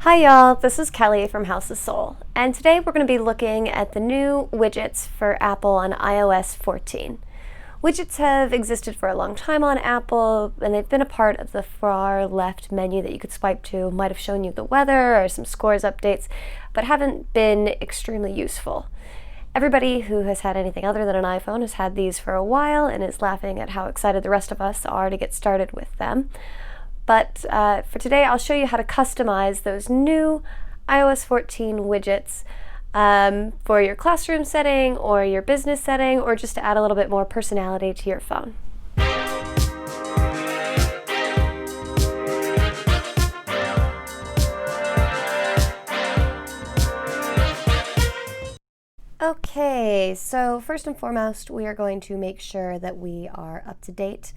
Hi y'all, this is Kelly from House of Soul, and today we're going to be looking at the new widgets for Apple on iOS 14. Widgets have existed for a long time on Apple, and they've been a part of the far left menu that you could swipe to. Might have shown you the weather or some scores updates, but haven't been extremely useful. Everybody who has had anything other than an iPhone has had these for a while and is laughing at how excited the rest of us are to get started with them. But for today, I'll show you how to customize those new iOS 14 widgets for your classroom setting or your business setting, or just to add a little bit more personality to your phone. Okay, so first and foremost, we are going to make sure that we are up to date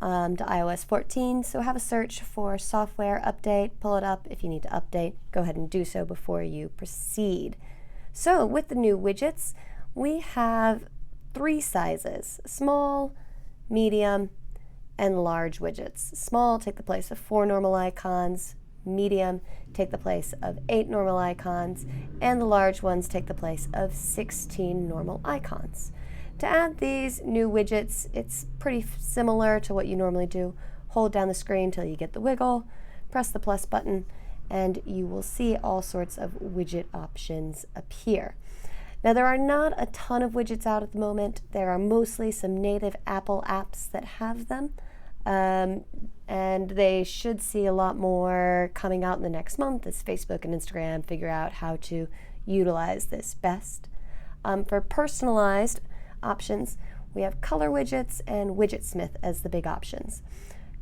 to iOS 14. So have a search for software update, pull it up. If you need to update, go ahead and do so before you proceed. So with the new widgets, we have three sizes: small, medium, and large widgets. Small take the place of 4 normal icons, medium take the place of 8 normal icons, and the large ones take the place of 16 normal icons. To add these new widgets, it's pretty similar to what you normally do. Hold down the screen till you get the wiggle, press the plus button, and you will see all sorts of widget options appear. Now, there are not a ton of widgets out at the moment. There are mostly some native Apple apps that have them, and they should see a lot more coming out in the next month as Facebook and Instagram figure out how to utilize this best. For personalized options, we have color widgets and Widgetsmith as the big options.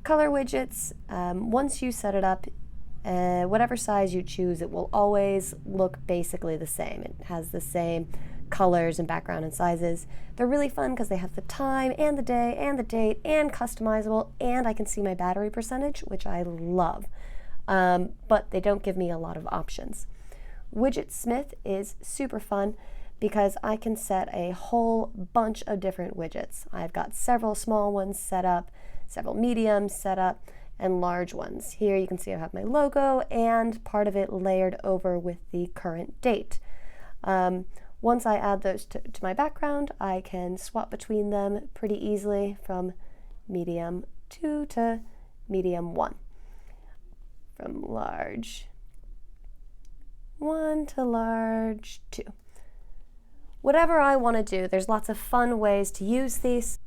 Color widgets, once you set it up, whatever size you choose, it will always look basically the same. It has the same colors and background and sizes. They're really fun because they have the time and the day and the date and customizable, and I can see my battery percentage, which I love. But they don't give me a lot of options. Widgetsmith is super fun because I can set a whole bunch of different widgets. I've got several small ones set up, several mediums set up, and large ones. Here you can see I have my logo and part of it layered over with the current date. Once I add those to my background, I can swap between them pretty easily from medium 2 to medium 1. From large 1 to large 2. Whatever I want to do, there's lots of fun ways to use these.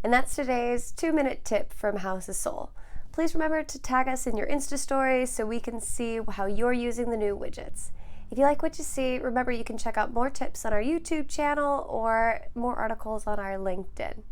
And that's today's 2-minute tip from House of Soul. Please remember to tag us in your Insta stories so we can see how you're using the new widgets. If you like what you see, remember you can check out more tips on our YouTube channel or more articles on our LinkedIn.